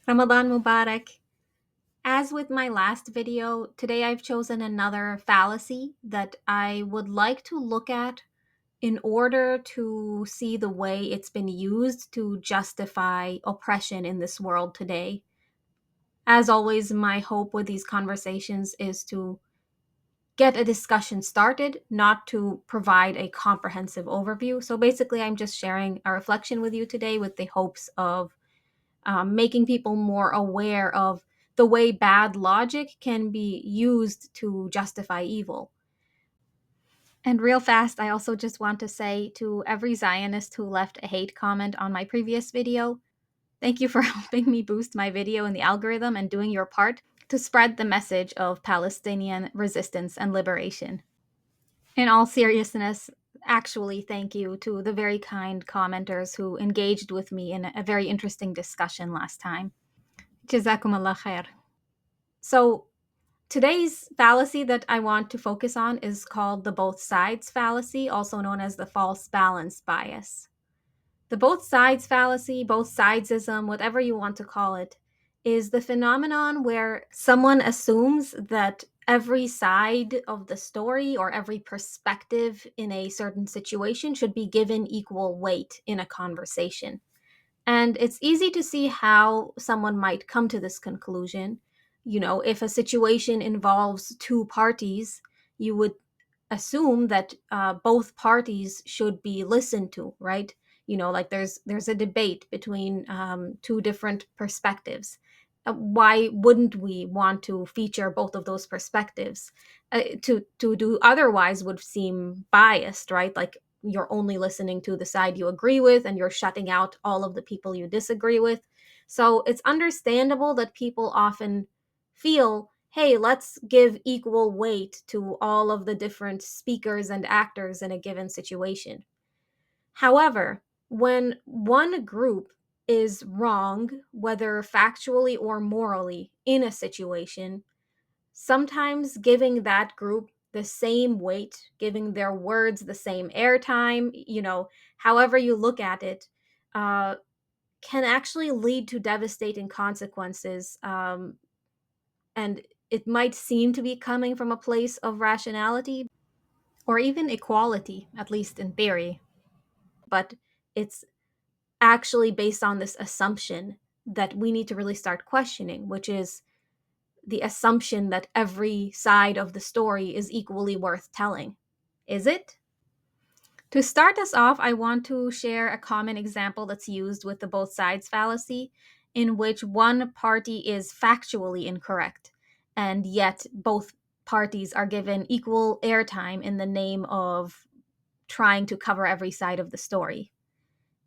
Ramadan Mubarak. As with my last video, today I've chosen another fallacy that I would like to look at in order to see the way it's been used to justify oppression in this world today. As always, my hope with these conversations is to get a discussion started, not to provide a comprehensive overview. So basically, I'm just sharing a reflection with you today with the hopes of making people more aware of the way bad logic can be used to justify evil. And real fast, I also just want to say to every Zionist who left a hate comment on my previous video, thank you for helping me boost my video in the algorithm and doing your part to spread the message of Palestinian resistance and liberation. In all seriousness, actually, thank you to the very kind commenters who engaged with me in a very interesting discussion last time. Jazakumullah khair. So, today's fallacy that I want to focus on is called the Both-Sides Fallacy, also known as the false balance bias. The Both-Sides Fallacy, both-sidesism, whatever you want to call it, is the phenomenon where someone assumes that every side of the story or every perspective in a certain situation should be given equal weight in a conversation. And it's easy to see how someone might come to this conclusion. You know, if a situation involves two parties, you would assume that both parties should be listened to, right? You know, like there's a debate between two different perspectives. Why wouldn't we want to feature both of those perspectives? To do otherwise would seem biased, right? Like you're only listening to the side you agree with and you're shutting out all of the people you disagree with. So it's understandable that people often feel, hey, let's give equal weight to all of the different speakers and actors in a given situation. However, when one group is wrong, whether factually or morally, in a situation, sometimes giving that group the same weight, giving their words the same airtime, however you look at it, uh, can actually lead to devastating consequences. And it might seem to be coming from a place of rationality or even equality, at least in theory, but it's actually based on this assumption that we need to really start questioning, which is the assumption that every side of the story is equally worth telling. Is it? To start us off, I want to share a common example that's used with the both sides fallacy, in which one party is factually incorrect, and yet both parties are given equal airtime in the name of trying to cover every side of the story.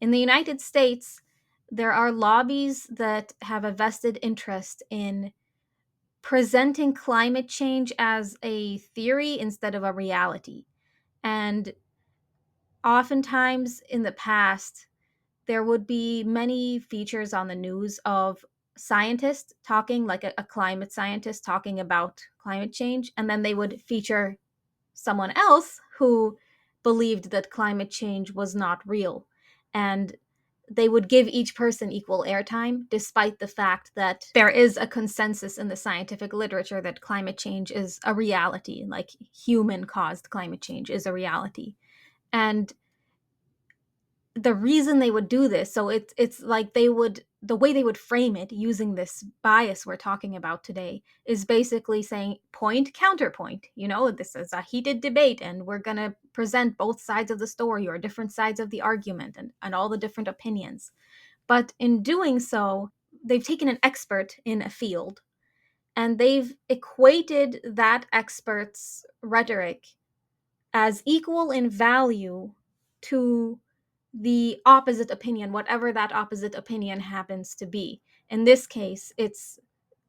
In the United States, there are lobbies that have a vested interest in presenting climate change as a theory instead of a reality. And oftentimes in the past, there would be many features on the news of scientists talking, like a climate scientist talking about climate change, and then they would feature someone else who believed that climate change was not real. And they would give each person equal airtime, despite the fact that there is a consensus in the scientific literature that climate change is a reality, like human caused climate change is a reality. And the reason they would do this, so it's like the way they would frame it using this bias we're talking about today is basically saying point counterpoint. This is a heated debate and we're going to present both sides of the story or different sides of the argument and all the different opinions. But in doing so, they've taken an expert in a field and they've equated that expert's rhetoric as equal in value to the opposite opinion, whatever that opposite opinion happens to be. In this case, it's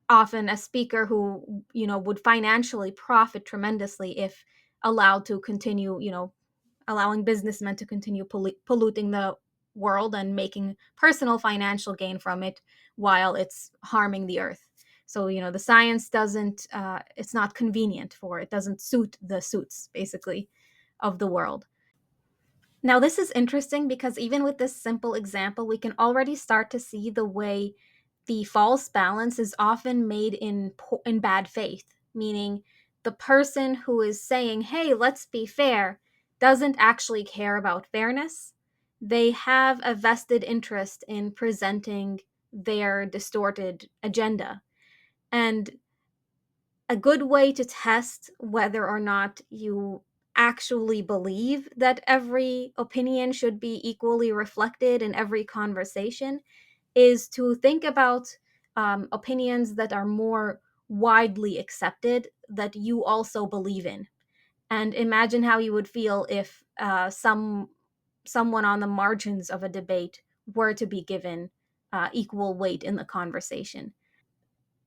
often a speaker who, would financially profit tremendously if allowed to continue, allowing businessmen to continue polluting the world and making personal financial gain from it while it's harming the earth. So, the science doesn't, it's not convenient for it, doesn't suit the suits, basically, of the world. Now, this is interesting because even with this simple example, we can already start to see the way the false balance is often made in bad faith, meaning the person who is saying, "Hey, let's be fair," doesn't actually care about fairness. They have a vested interest in presenting their distorted agenda. And a good way to test whether or not you actually believe that every opinion should be equally reflected in every conversation is to think about opinions that are more widely accepted that you also believe in, and imagine how you would feel if someone on the margins of a debate were to be given equal weight in the conversation.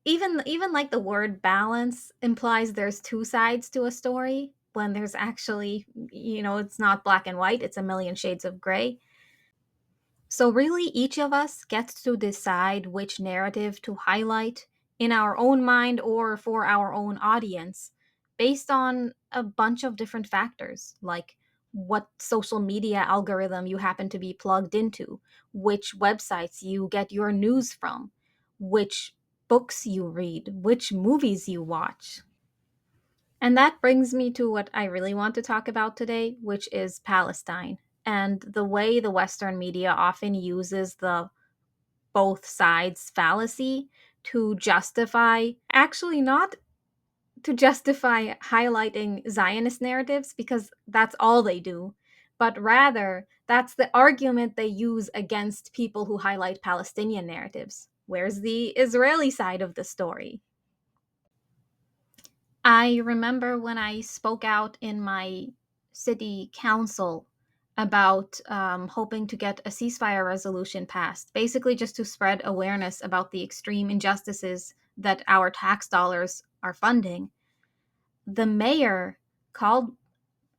Even like the word balance implies there's two sides to a story when there's actually, it's not black and white, it's a million shades of gray. So, really, each of us gets to decide which narrative to highlight in our own mind or for our own audience based on a bunch of different factors, like what social media algorithm you happen to be plugged into, which websites you get your news from, which books you read, which movies you watch. And that brings me to what I really want to talk about today, which is Palestine and the way the Western media often uses the both sides fallacy to justify, actually, not to justify highlighting Zionist narratives, because that's all they do, but rather that's the argument they use against people who highlight Palestinian narratives. Where's the Israeli side of the story? I remember when I spoke out in my city council about hoping to get a ceasefire resolution passed, basically just to spread awareness about the extreme injustices that our tax dollars are funding. The mayor called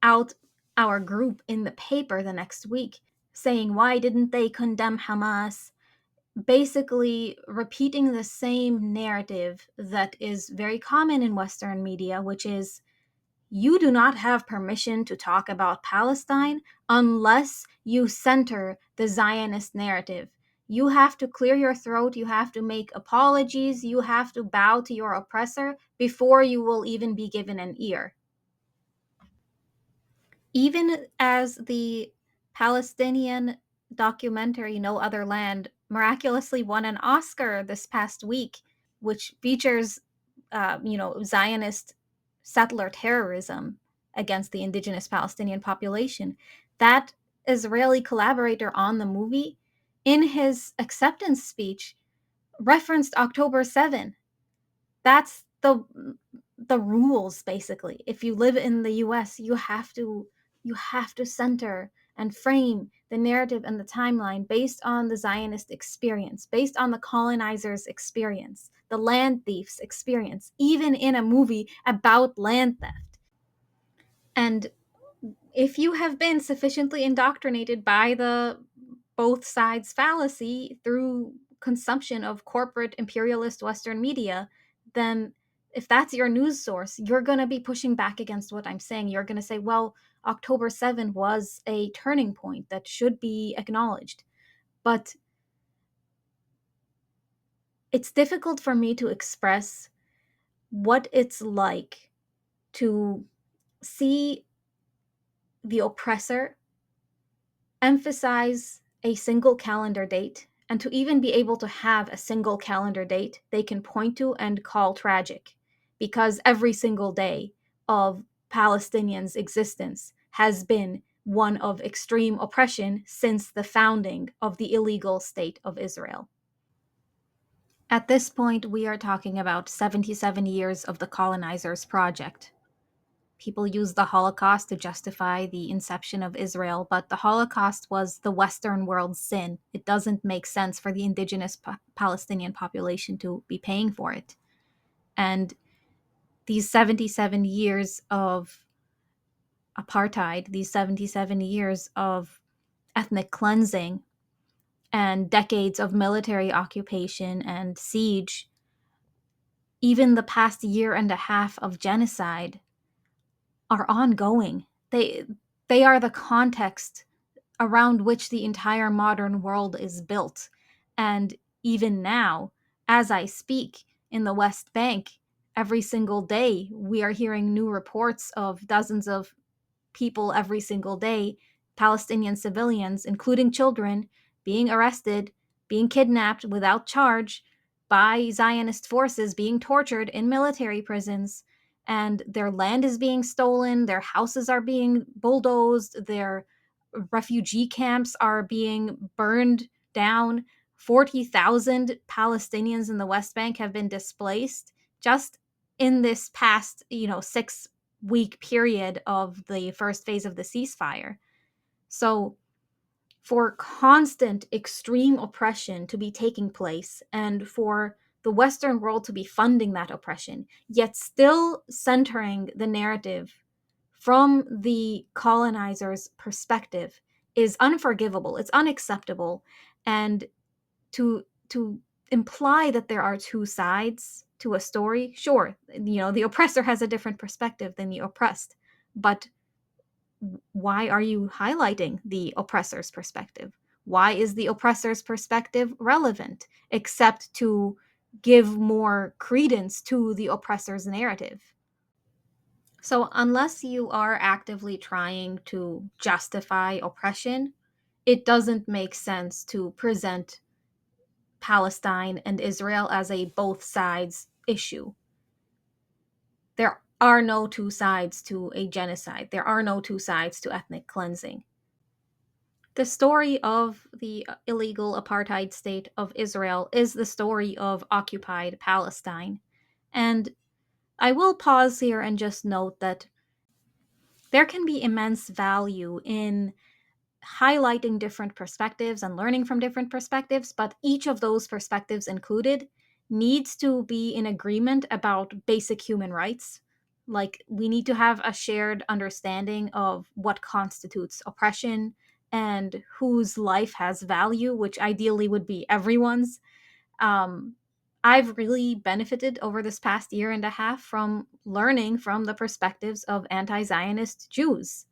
out our group in the paper the next week saying, "Why didn't they condemn Hamas?" Basically repeating the same narrative that is very common in Western media, which is, you do not have permission to talk about Palestine unless you center the Zionist narrative. You have to clear your throat, you have to make apologies, you have to bow to your oppressor before you will even be given an ear. Even as the Palestinian documentary No Other Land miraculously won an Oscar this past week, which features, Zionist settler terrorism against the indigenous Palestinian population, that Israeli collaborator on the movie, in his acceptance speech, referenced October 7. That's the rules, basically. If you live in the US, you have to center and frame the narrative and the timeline based on the Zionist experience, based on the colonizers' experience, the land thieves' experience, even in a movie about land theft. And if you have been sufficiently indoctrinated by the both sides fallacy through consumption of corporate imperialist Western media, then if that's your news source, you're going to be pushing back against what I'm saying. You're going to say, well, October 7 was a turning point that should be acknowledged. But it's difficult for me to express what it's like to see the oppressor emphasize a single calendar date, and to even be able to have a single calendar date they can point to and call tragic, because every single day of Palestinians' existence has been one of extreme oppression since the founding of the illegal state of Israel. At this point, we are talking about 77 years of the colonizers' project. People use the Holocaust to justify the inception of Israel, but the Holocaust was the Western world's sin. It doesn't make sense for the indigenous Palestinian population to be paying for it. And these 77 years of apartheid, these 77 years of ethnic cleansing, and decades of military occupation and siege, even the past year and a half of genocide, are ongoing. They are the context around which the entire modern world is built. And even now, as I speak in the West Bank, every single day, we are hearing new reports of dozens of people every single day, Palestinian civilians, including children, being arrested, being kidnapped without charge by Zionist forces, being tortured in military prisons, and their land is being stolen, their houses are being bulldozed, their refugee camps are being burned down. 40,000 Palestinians in the West Bank have been displaced just in this past, 6-week period of the first phase of the ceasefire. So, for constant extreme oppression to be taking place and for the Western world to be funding that oppression, yet still centering the narrative from the colonizer's perspective, is unforgivable. It's unacceptable. And to imply that there are two sides to a story, sure, the oppressor has a different perspective than the oppressed, but why are you highlighting the oppressor's perspective? Why is the oppressor's perspective relevant except to give more credence to the oppressor's narrative? So, unless you are actively trying to justify oppression, it doesn't make sense to present Palestine and Israel as a both sides issue. There are no two sides to a genocide, there are no two sides to ethnic cleansing. The story of the illegal apartheid state of Israel is the story of occupied Palestine. And I will pause here and just note that there can be immense value in highlighting different perspectives and learning from different perspectives, but each of those perspectives included needs to be in agreement about basic human rights. Like, we need to have a shared understanding of what constitutes oppression and whose life has value, which ideally would be everyone's. Um, I've really benefited over this past year and a half from learning from the perspectives of anti Zionist Jews.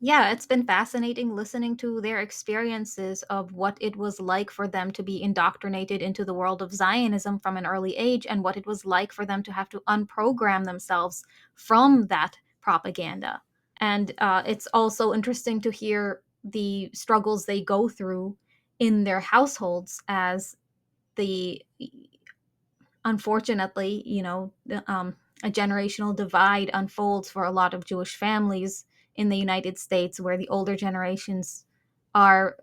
Yeah, it's been fascinating listening to their experiences of what it was like for them to be indoctrinated into the world of Zionism from an early age and what it was like for them to have to unprogram themselves from that propaganda. And it's also interesting to hear the struggles they go through in their households as the unfortunately, a generational divide unfolds for a lot of Jewish families in the United States, where the older generations are,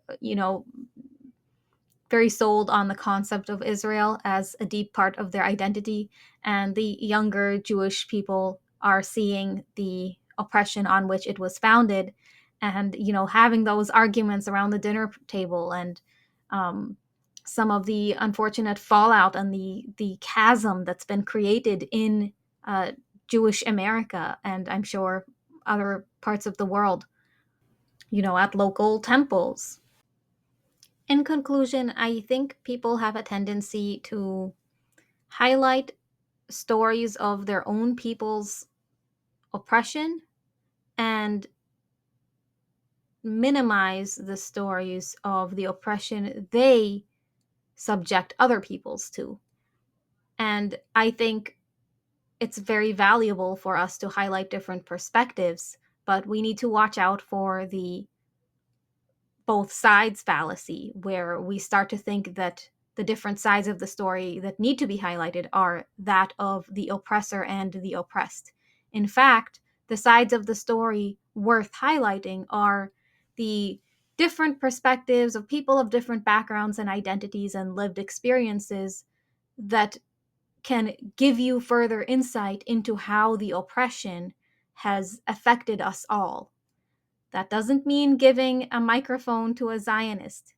very sold on the concept of Israel as a deep part of their identity, and the younger Jewish people are seeing the oppression on which it was founded, and having those arguments around the dinner table, and um, some of the unfortunate fallout and the chasm that's been created in Jewish America, and I'm sure other parts of the world, at local temples. In conclusion, I think people have a tendency to highlight stories of their own people's oppression and minimize the stories of the oppression they subject other peoples to. And I think it's very valuable for us to highlight different perspectives, but we need to watch out for the both sides fallacy, where we start to think that the different sides of the story that need to be highlighted are that of the oppressor and the oppressed. In fact, the sides of the story worth highlighting are the different perspectives of people of different backgrounds and identities and lived experiences that can give you further insight into how the oppression has affected us all. That doesn't mean giving a microphone to a Zionist.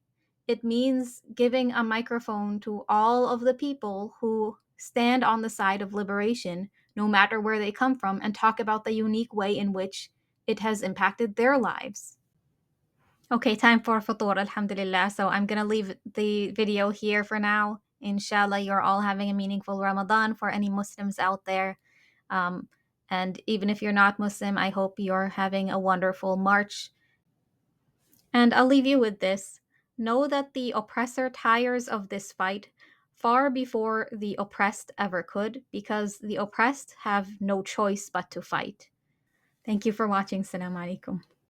It means giving a microphone to all of the people who stand on the side of liberation, no matter where they come from, and talk about the unique way in which it has impacted their lives. Okay, time for futur, alhamdulillah. So I'm going to leave the video here for now. Inshallah, you're all having a meaningful Ramadan for any Muslims out there. Um, and even if you're not Muslim, I hope you're having a wonderful March. And I'll leave you with this. Know that the oppressor tires of this fight far before the oppressed ever could, because the oppressed have no choice but to fight. Thank you for watching. Salam alaikum.